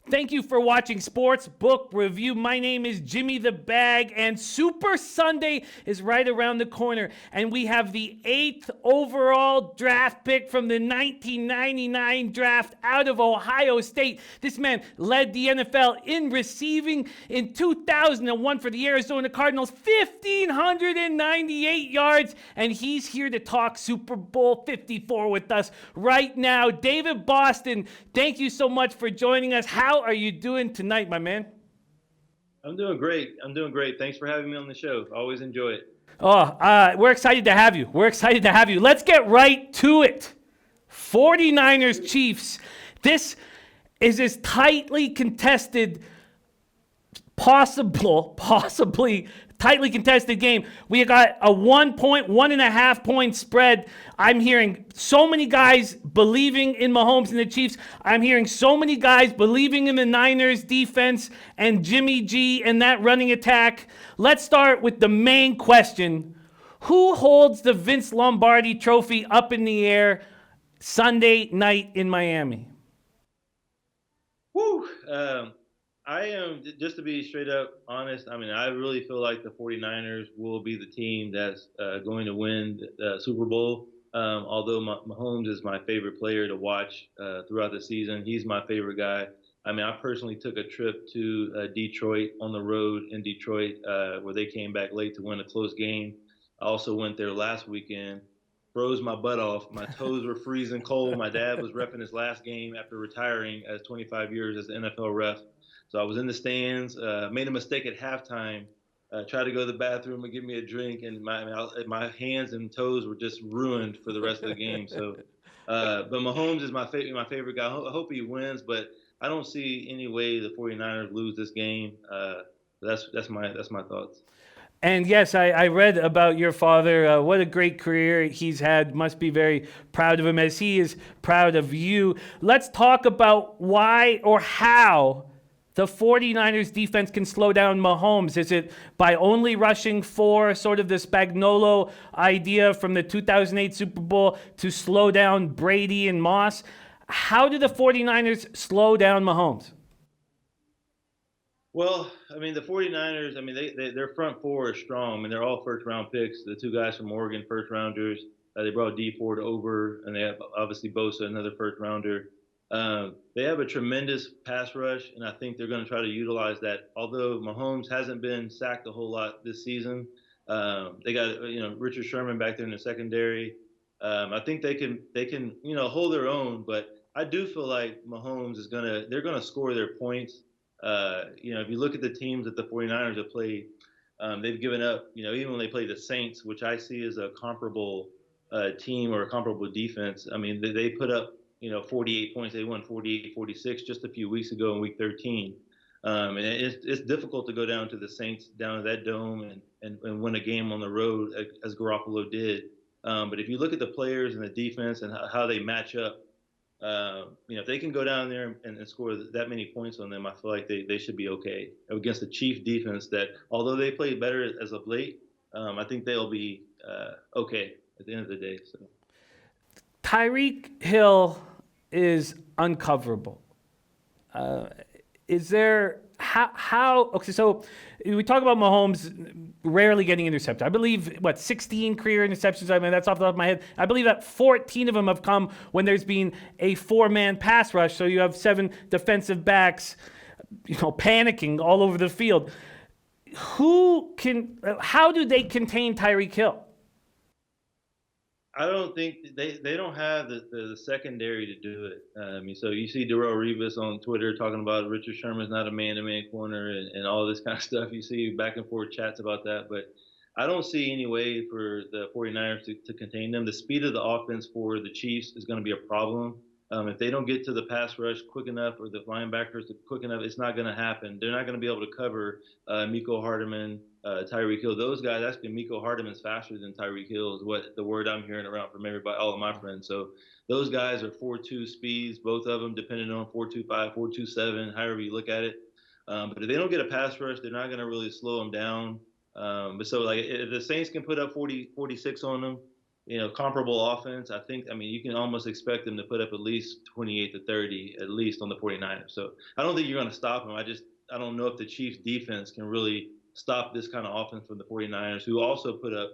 Thank you for watching Sportsbook Review. My name is Jimmy the Bag, and Super Sunday is right around the corner. And we have the 8th overall draft pick from the 1999 draft out of Ohio State. This man led the NFL in receiving in 2001 for the Arizona Cardinals, 1,598 yards. And he's here to talk Super Bowl 54 with us right now. David Boston, thank you so much for joining us. How are you doing tonight, my man? I'm doing great. Thanks for having me on the show. Always enjoy it. We're excited to have you. Let's get right to it. 49ers Chiefs. This is as tightly contested possibly tightly contested game. We got a 1.5 point spread. I'm hearing so many guys believing in Mahomes and the Chiefs. I'm hearing so many guys believing in the Niners defense and Jimmy G and that running attack. Let's start with the main question. Who holds the Vince Lombardi trophy up in the air Sunday night in Miami? Woo! I am, just to be straight up honest, I mean, I really feel like the 49ers will be the team that's going to win the Super Bowl. Although Mahomes is my favorite player to watch throughout the season. He's my favorite guy. I mean, I personally took a trip to Detroit on the road in Detroit where they came back late to win a close game. I also went there last weekend, froze my butt off. My toes were freezing cold. My dad was reffing his last game after retiring as 25 years as an NFL ref. So I was in the stands, made a mistake at halftime, tried to go to the bathroom and give me a drink, and my hands and toes were just ruined for the rest of the game. So, but Mahomes is my favorite guy. I hope he wins, but I don't see any way the 49ers lose this game. That's my thoughts. And yes, I read about your father. What a great career he's had. Must be very proud of him as he is proud of you. Let's talk about why or how the 49ers defense can slow down Mahomes. Is it by only rushing for sort of the Spagnuolo idea from the 2008 Super Bowl to slow down Brady and Moss? How do the 49ers slow down Mahomes? Well, I mean, the 49ers, I mean, their front four is strong. I mean, they're all first-round picks. The two guys from Oregon, first-rounders. They brought D Ford over, and they have obviously Bosa, another first-rounder. They have a tremendous pass rush, and I think they're going to try to utilize that. Although Mahomes hasn't been sacked a whole lot this season, they got Richard Sherman back there in the secondary. I think they can hold their own, but I do feel like Mahomes they're gonna score their points. If you look at the teams that the 49ers have played, they've given up. Even when they play the Saints, which I see as a comparable team or a comparable defense. I mean, they put up 48 points. They won 48-46 just a few weeks ago in Week 13. And it's difficult to go down to the Saints, down to that dome, and win a game on the road as Garoppolo did. But if you look at the players and the defense and how they match up, if they can go down there and score that many points on them, I feel like they should be okay against the Chief defense that, although they played better as of late, I think they'll be okay at the end of the day. So Tyreek Hill is uncoverable. Is there how okay, so we talk about Mahomes rarely getting intercepted. I believe 16 career interceptions. I mean, that's off the top of my head. I believe that 14 of them have come when there's been a 4-man pass rush. So you have 7 defensive backs, panicking all over the field. How do they contain Tyreek Hill? I don't think they don't have the secondary to do it. I mean, so you see Darrelle Revis on Twitter talking about Richard Sherman's not a man-to-man corner and all this kind of stuff. You see back and forth chats about that, but I don't see any way for the 49ers to contain them. The speed of the offense for the Chiefs is going to be a problem. If they don't get to the pass rush quick enough or the linebackers quick enough, it's not going to happen. They're not going to be able to cover Miko Hardman, Tyreek Hill. Those guys, actually, Miko Hardman's faster than Tyreek Hill is what the word I'm hearing around from everybody, all of my friends. So those guys are 4.2 speeds, both of them, depending on 4.25, 4.27, however you look at it. But if they don't get a pass rush, they're not going to really slow them down. But so, like, if the Saints can put up 46 on them, comparable offense, I mean, you can almost expect them to put up at least 28 to 30, at least on the 49ers. So I don't think you're going to stop them. I don't know if the Chiefs defense can really stop this kind of offense from the 49ers, who also put up,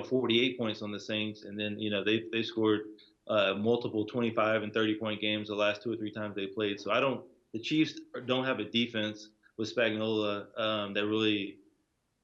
48 points on the Saints. And then, they scored multiple 25 and 30-point games the last 2 or 3 times they played. So the Chiefs don't have a defense with Spagnuolo that really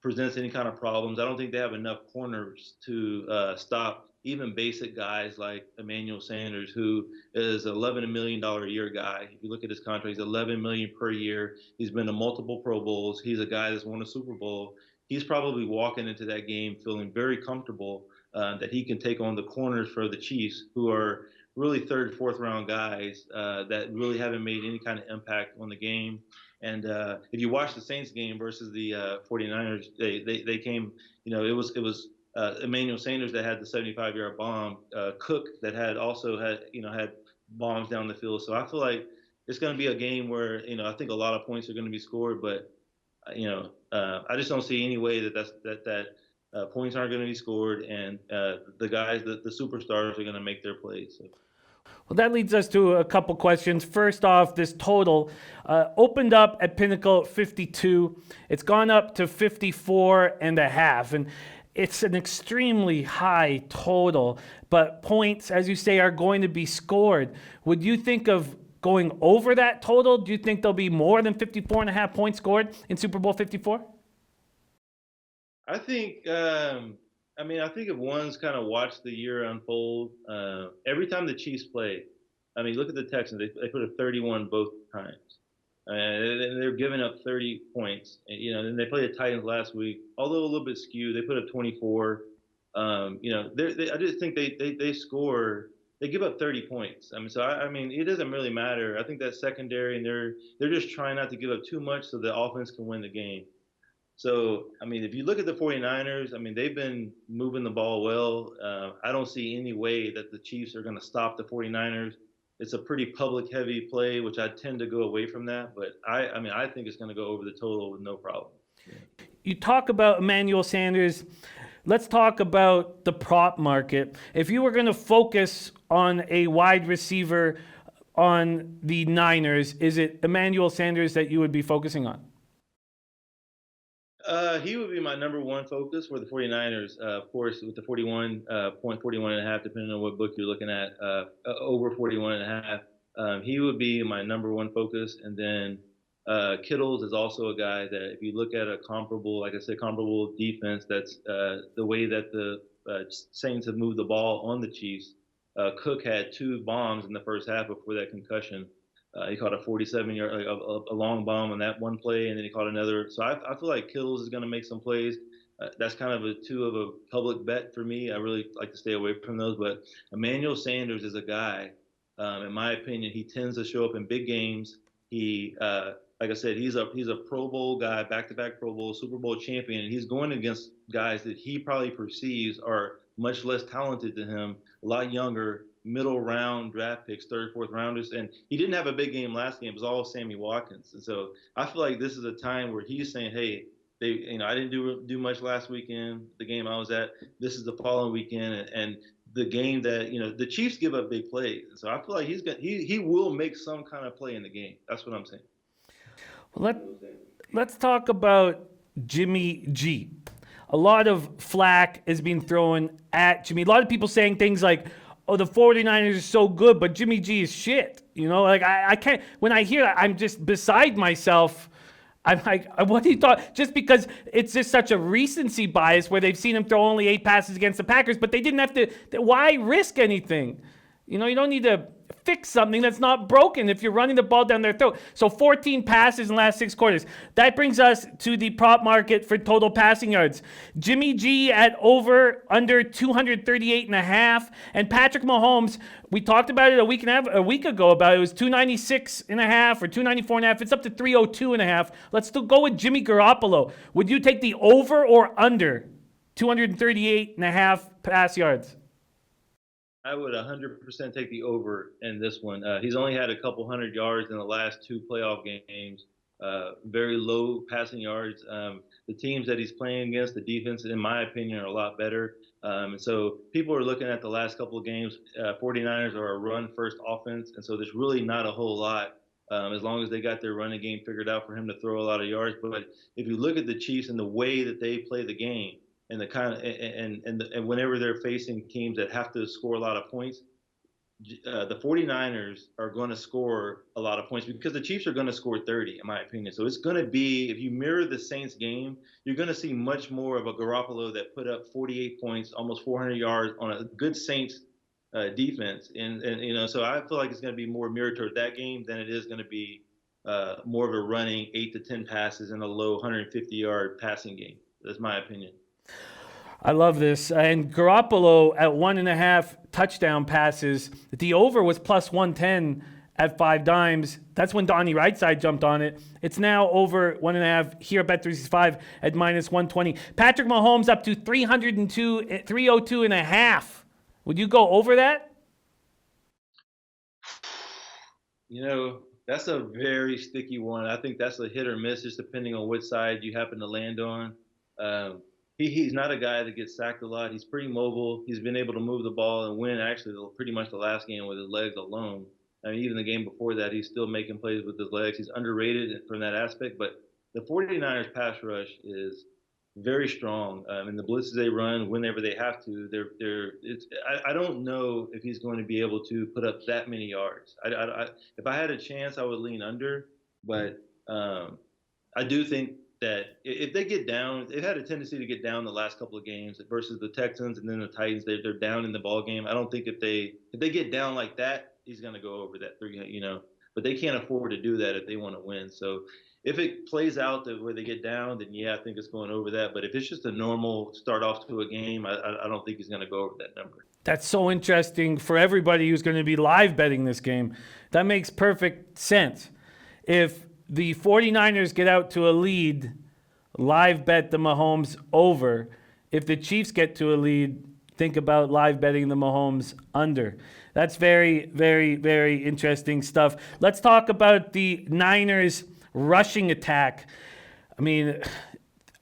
presents any kind of problems. I don't think they have enough corners to stop even basic guys like Emmanuel Sanders, who is $11 million a year guy. If you look at his contract, he's $11 million per year. He's been to multiple Pro Bowls. He's a guy that's won a Super Bowl. He's probably walking into that game feeling very comfortable that he can take on the corners for the Chiefs, who are really third, fourth round guys that really haven't made any kind of impact on the game. And if you watch the Saints game versus the 49ers, they came, it was Emmanuel Sanders that had the 75-yard bomb, Cook that had bombs down the field. So I feel like it's going to be a game where, I think a lot of points are going to be scored, but I just don't see any way that points aren't going to be scored, and the guys, the superstars, are going to make their plays. So. Well, that leads us to a couple questions. First off, this total opened up at Pinnacle 52. It's gone up to 54.5, and it's an extremely high total, but points, as you say, are going to be scored. Would you think of going over that total? Do you think there'll be more than 54.5 points scored in Super Bowl 54? I think, I think if one's kind of watched the year unfold, every time the Chiefs play, look at the Texans. They put a 31 both times. And they're giving up 30 points. And, then they played the Titans last week, although a little bit skewed. They put up 24. I just think they score. They give up 30 points. It doesn't really matter. I think that secondary, and they're just trying not to give up too much so the offense can win the game. So, if you look at the 49ers, they've been moving the ball well. I don't see any way that the Chiefs are going to stop the 49ers. It's a pretty public-heavy play, which I tend to go away from that. But, I think it's going to go over the total with no problem. Yeah. You talk about Emmanuel Sanders. Let's talk about the prop market. If you were going to focus on a wide receiver on the Niners, is it Emmanuel Sanders that you would be focusing on? He would be my number one focus for the 49ers, of course, with the 41.5, depending on what book you're looking at, over 41.5. He would be my number one focus. And then Kittles is also a guy that if you look at a comparable, like I said, comparable defense, that's the way that the Saints have moved the ball on the Chiefs. Cook had 2 bombs in the first half before that concussion. He caught a 47-yard, a long bomb on that one play, and then he caught another. So I feel like Kittles is going to make some plays. That's kind of a public bet for me. I really like to stay away from those. But Emmanuel Sanders is a guy, in my opinion, he tends to show up in big games. He, like I said, he's a Pro Bowl guy, back-to-back Pro Bowl, Super Bowl champion, and he's going against guys that he probably perceives are much less talented than him, a lot younger, middle round draft picks, third, fourth rounders. And he didn't have a big game last game. It was all Sammy Watkins. And so I feel like this is a time where he's saying, hey, I didn't do much last weekend, the game I was at. This is the following weekend. And the game that, the Chiefs give up big plays. So I feel like he will make some kind of play in the game. That's what I'm saying. Well, let's talk about Jimmy G. A lot of flack is being thrown at Jimmy. A lot of people saying things like, oh, the 49ers are so good, but Jimmy G is shit. I can't, when I hear that, I'm just beside myself. I'm like, what do you thought? Just because it's just such a recency bias where they've seen him throw only 8 passes against the Packers, but they didn't have to, why risk anything? You don't need to fix something that's not broken if you're running the ball down their throat. So 14 passes in the last 6 quarters. That brings us to the prop market for total passing yards. Jimmy G at under 238.5, and Patrick Mahomes, we talked about it a week ago about it was 296.5 or 294.5. It's up to 302.5. Let's still go with Jimmy Garoppolo. Would you take the over or under 238.5 pass yards? I would 100% take the over in this one. He's only had a couple hundred yards in the last 2 playoff games. Very low passing yards. The teams that he's playing against, the defense, in my opinion, are a lot better. And so people are looking at the last couple of games. 49ers are a run-first offense, and so there's really not a whole lot as long as they got their running game figured out for him to throw a lot of yards. But if you look at the Chiefs and the way that they play the game, and the kind of and whenever they're facing teams that have to score a lot of points, the 49ers are going to score a lot of points because the Chiefs are going to score 30, in my opinion. So it's going to be, if you mirror the Saints game, you're going to see much more of a Garoppolo that put up 48 points, almost 400 yards on a good Saints defense. And so I feel like it's going to be more mirrored toward that game than it is going to be more of a running 8 to 10 passes in a low 150-yard passing game. That's my opinion. I love this. And Garoppolo at 1.5 touchdown passes. The over was plus 110 at 5 dimes. That's when Donnie Rightside jumped on it. It's now over 1.5 here at Bet365 at minus 120. Patrick Mahomes up to 302 and a half. Would you go over that? That's a very sticky one. I think that's a hit or miss, just depending on which side you happen to land on. He's not a guy that gets sacked a lot. He's pretty mobile. He's been able to move the ball and win actually pretty much the last game with his legs alone. I mean, even the game before that, he's still making plays with his legs. He's underrated from that aspect. But the 49ers pass rush is very strong. And the blitzes they run whenever they have to, I don't know if he's going to be able to put up that many yards. If I had a chance, I would lean under. But I do think that if they get down, they've had a tendency to get down the last couple of games versus the Texans and then the Titans. They're down in the ball game. I don't think if they get down like that, he's going to go over that 3. But they can't afford to do that if they want to win. So if it plays out to where they get down, then yeah, I think it's going over that. But if it's just a normal start off to a game, I don't think he's going to go over that number. That's so interesting for everybody who's going to be live betting this game. That makes perfect sense. If the 49ers get out to a lead, live bet the Mahomes over. If the Chiefs get to a lead, think about live betting the Mahomes under. That's very, very, very interesting stuff. Let's talk about the Niners rushing attack. I mean,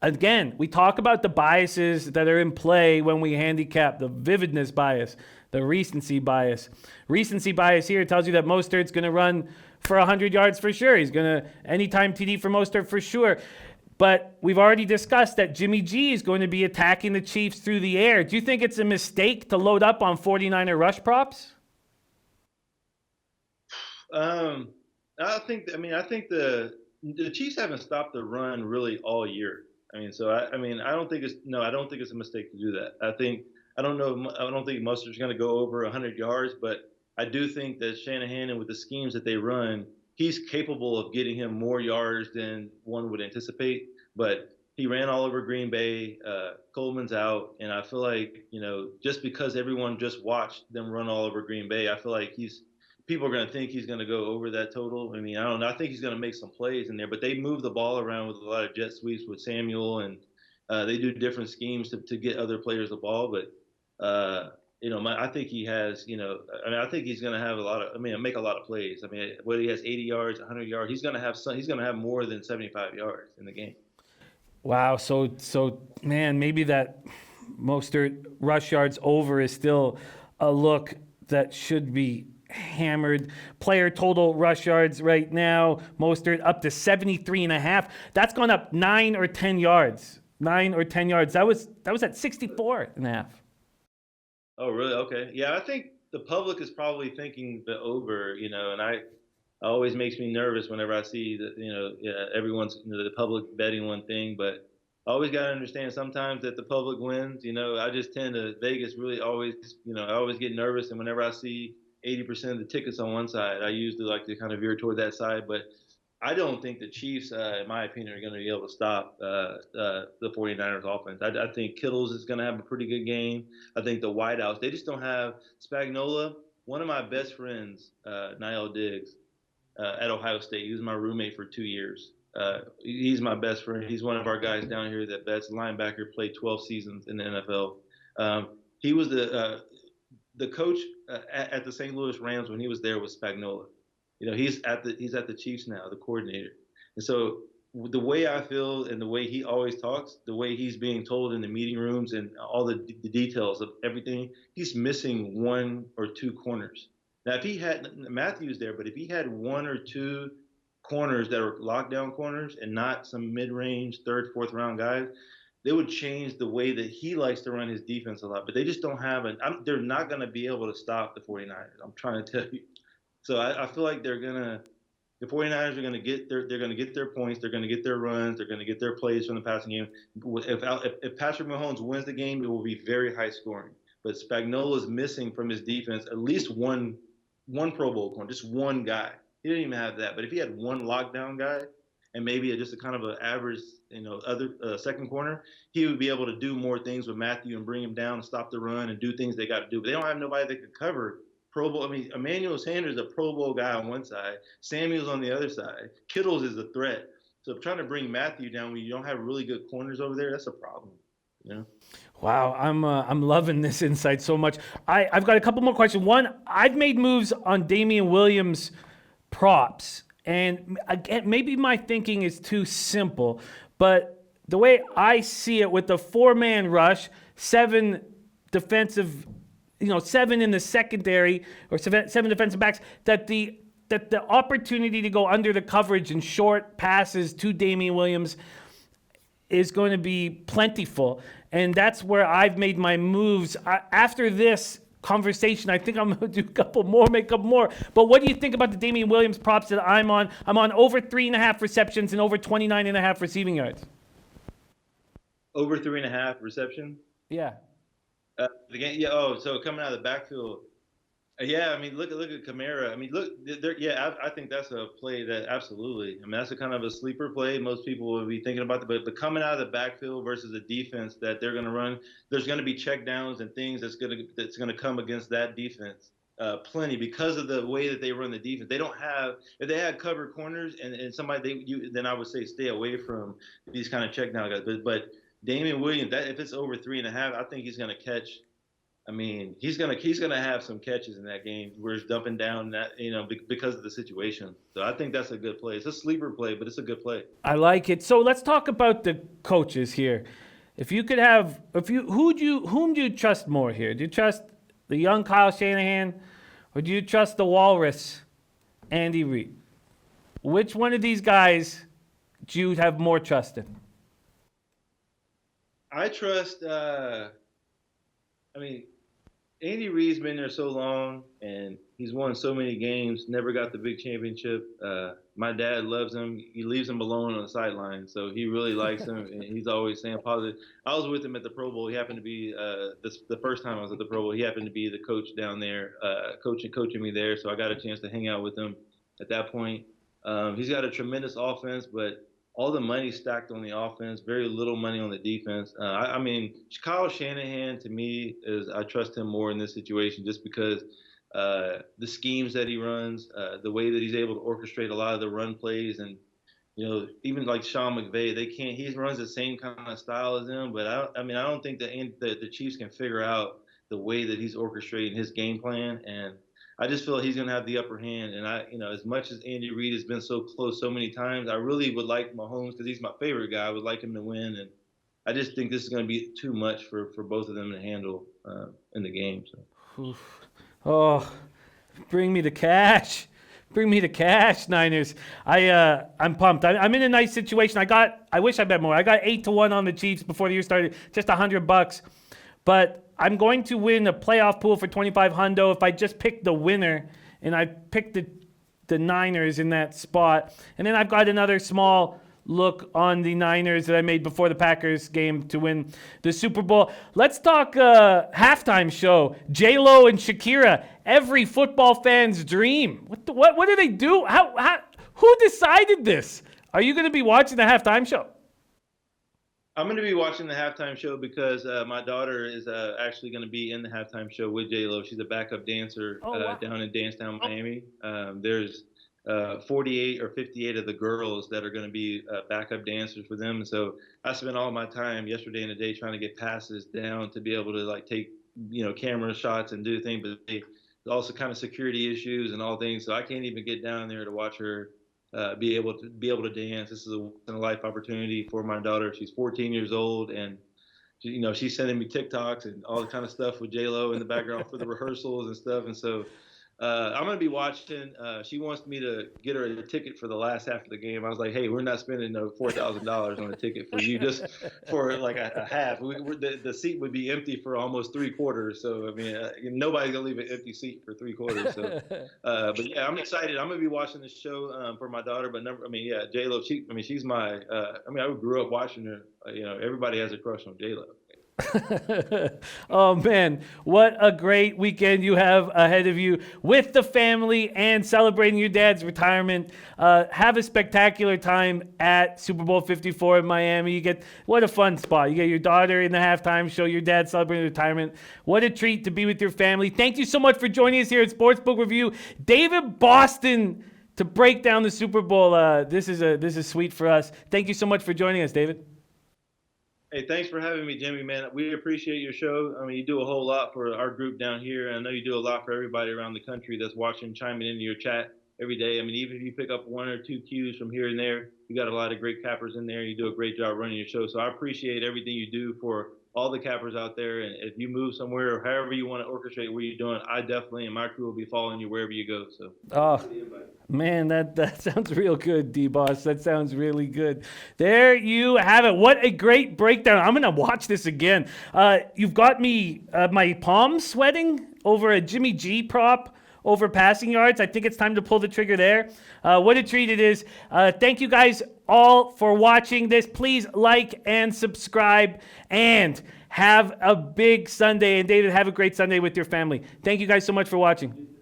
again, we talk about the biases that are in play when we handicap, the vividness bias, the recency bias. Recency bias here tells you that Mostert's going to run for 100 yards for sure. He's going to anytime TD for Mostert for sure. But we've already discussed that Jimmy G is going to be attacking the Chiefs through the air. Do you think it's a mistake to load up on 49er rush props? I think the Chiefs haven't stopped the run really all year. I don't think it's a mistake to do that. I don't think Mostert's going to go over 100 yards, but I do think that Shanahan, and with the schemes that they run, he's capable of getting him more yards than one would anticipate. But he ran all over Green Bay. Coleman's out, and I feel like just because everyone just watched them run all over Green Bay, I feel like people are going to think he's going to go over that total. I mean, I don't know. I think he's going to make some plays in there, but they move the ball around with a lot of jet sweeps with Samuel, and they do different schemes to get other players the ball. But I think he has. I think he's going to have make a lot of plays. I mean, whether he has 80 yards, 100 yards, he's going to have more than 75 yards in the game. Wow. So man, maybe that Mostert rush yards over is still a look that should be hammered. Player total rush yards right now, Mostert up to 73.5. That's gone up 9 or 10 yards. 9 or 10 yards. That was at 64.5. Oh, really? Okay. Yeah, I think the public is probably thinking the over, and it always makes me nervous whenever I see that, everyone's, the public betting one thing, but I always got to understand sometimes that the public wins. I just tend to, Vegas really always, I always get nervous, and whenever I see 80% of the tickets on one side, I usually like to kind of veer toward that side. But I don't think the Chiefs, in my opinion, are going to be able to stop the 49ers offense. I think Kittles is going to have a pretty good game. I think the wideouts, they just don't have Spagnuolo. One of my best friends, Niall Diggs, at Ohio State, he was my roommate for 2 years. He's my best friend. He's one of our guys down here that bets linebacker, played 12 seasons in the NFL. He was the coach at the St. Louis Rams when he was there was Spagnuolo. He's at the Chiefs now, the coordinator. And so the way I feel and the way he always talks, the way he's being told in the meeting rooms and all the details of everything, he's missing one or two corners. Now, if he had Matthews there, but if he had one or two corners that are lockdown corners and not some mid-range third, fourth round guys, they would change the way that he likes to run his defense a lot. But they just don't have it. They're not going to be able to stop the 49ers. I'm trying to tell you. So I feel like the 49ers are going to get they're going to get their points, they're going to get their runs, they're going to get their plays from the passing game. If Patrick Mahomes wins the game, it will be very high scoring. But Spagnuolo is missing from his defense at least one Pro Bowl corner, just one guy. He didn't even have that. But if he had one lockdown guy and maybe just a kind of an average, other second corner, he would be able to do more things with Matthew and bring him down and stop the run and do things they got to do. But they don't have nobody that could cover Pro Bowl. I mean, Emmanuel Sanders is a Pro Bowl guy on one side. Samuel's on the other side. Kittle's is a threat. So trying to bring Matthew down when you don't have really good corners over there, that's a problem. Wow, I'm loving this insight so much. I've got a couple more questions. One, I've made moves on Damien Williams props, and again, maybe my thinking is too simple, but the way I see it, with the 4-man rush, 7 defensive, 7 in the secondary, or 7 defensive backs, that the opportunity to go under the coverage and short passes to Damien Williams is going to be plentiful. And that's where I've made my moves. After this conversation, I think I'm going to do a couple more, make up more. But what do you think about the Damien Williams props that I'm on? I'm on over 3.5 receptions and over 29.5 receiving yards. Over 3.5 reception? Yeah. The game, yeah. Oh, so coming out of the backfield. Yeah, I mean, look at Kamara. I mean, I think that's a play that absolutely. I mean, that's a kind of a sleeper play. Most people would be thinking about it, but coming out of the backfield versus a defense that they're going to run, there's going to be check downs and things that's going to come against that defense. Plenty, because of the way that they run the defense. They don't have, if they had covered corners and somebody then I would say stay away from these kind of check down guys. But Damien Williams, if it's over 3.5, I think he's going to catch. I mean, he's gonna have some catches in that game where he's dumping down that, because of the situation. So I think that's a good play. It's a sleeper play, but it's a good play. I like it. So let's talk about the coaches here. Whom do you trust more here? Do you trust the young Kyle Shanahan, or do you trust the walrus, Andy Reid? Which one of these guys do you have more trust in? I trust. Andy Reid's been there so long, and he's won so many games, never got the big championship. My dad loves him. He leaves him alone on the sideline, so he really likes him, and he's always saying positive. I was with him at the Pro Bowl. He happened to be the first time I was at the Pro Bowl. He happened to be the coach down there, coaching me there, so I got a chance to hang out with him at that point. He's got a tremendous offense, but all the money stacked on the offense, very little money on the defense. Kyle Shanahan, to me, I trust him more in this situation just because the schemes that he runs, the way that he's able to orchestrate a lot of the run plays, and even like Sean McVay, he runs the same kind of style as him. But I don't think that the Chiefs can figure out the way that he's orchestrating his game plan, and I just feel he's going to have the upper hand. And as much as Andy Reid has been so close so many times, I really would like Mahomes, because he's my favorite guy. I would like him to win, and I just think this is going to be too much for both of them to handle in the game. So. Oh, bring me the cash. Bring me the cash, Niners. I'm pumped. I'm in a nice situation. I wish I bet more. I got 8-1 on the Chiefs before the year started, just $100. But I'm going to win a playoff pool for $2,500 if I just pick the winner, and I pick the Niners in that spot. And then I've got another small look on the Niners that I made before the Packers game to win the Super Bowl. Let's talk halftime show. J-Lo and Shakira, every football fan's dream. What do they do? Who decided this? Are you going to be watching the halftime show? I'm going to be watching the halftime show because my daughter is actually going to be in the halftime show with J-Lo. She's a backup dancer down in Dancetown, Miami. There's 48 or 58 of the girls that are going to be backup dancers for them. And so I spent all my time yesterday and today trying to get passes down to be able to take camera shots and do things. But there's also kind of security issues and all things. So I can't even get down there to watch her be able to dance. This is a once in a life opportunity for my daughter. She's 14 years old, and she's sending me TikToks and all the kind of stuff with J Lo in the background for the rehearsals and stuff. And so I'm going to be watching. She wants me to get her a ticket for the last half of the game. I was like, hey, we're not spending no $4,000 on a ticket for you just for like a half. The seat would be empty for almost 3/4. So, I mean, nobody's going to leave an empty seat for 3/4. So, but yeah, I'm excited. I'm going to be watching this show for my daughter. But J Lo, she's my, I grew up watching her. Everybody has a crush on J Lo. Oh man, what a great weekend you have ahead of you with the family and celebrating your dad's retirement. Have a spectacular time at Super Bowl 54 in Miami. What a fun spot. You get your daughter in the halftime show, your dad celebrating retirement. What a treat to be with your family. Thank you so much for joining us here at Sportsbook Review. David Boston to break down the Super Bowl. This is sweet for us. Thank you so much for joining us, David. Hey, thanks for having me, Jimmy, man. We appreciate your show. I mean, you do a whole lot for our group down here. I know you do a lot for everybody around the country that's watching, chiming into your chat every day. I mean, even if you pick up 1 or 2 cues from here and there, you got a lot of great cappers in there. You do a great job running your show. So I appreciate everything you do for all the cappers out there. And if you move somewhere or however you want to orchestrate what you're doing, I definitely and my crew will be following you wherever you go. So, man, that sounds real good, D-Boss. That sounds really good. There you have it. What a great breakdown. I'm going to watch this again. You've got me, my palms sweating over a Jimmy G prop over passing yards. I think it's time to pull the trigger there. What a treat it is. Thank you guys all for watching this. Please like and subscribe and have a big Sunday. And David, have a great Sunday with your family. Thank you guys so much for watching.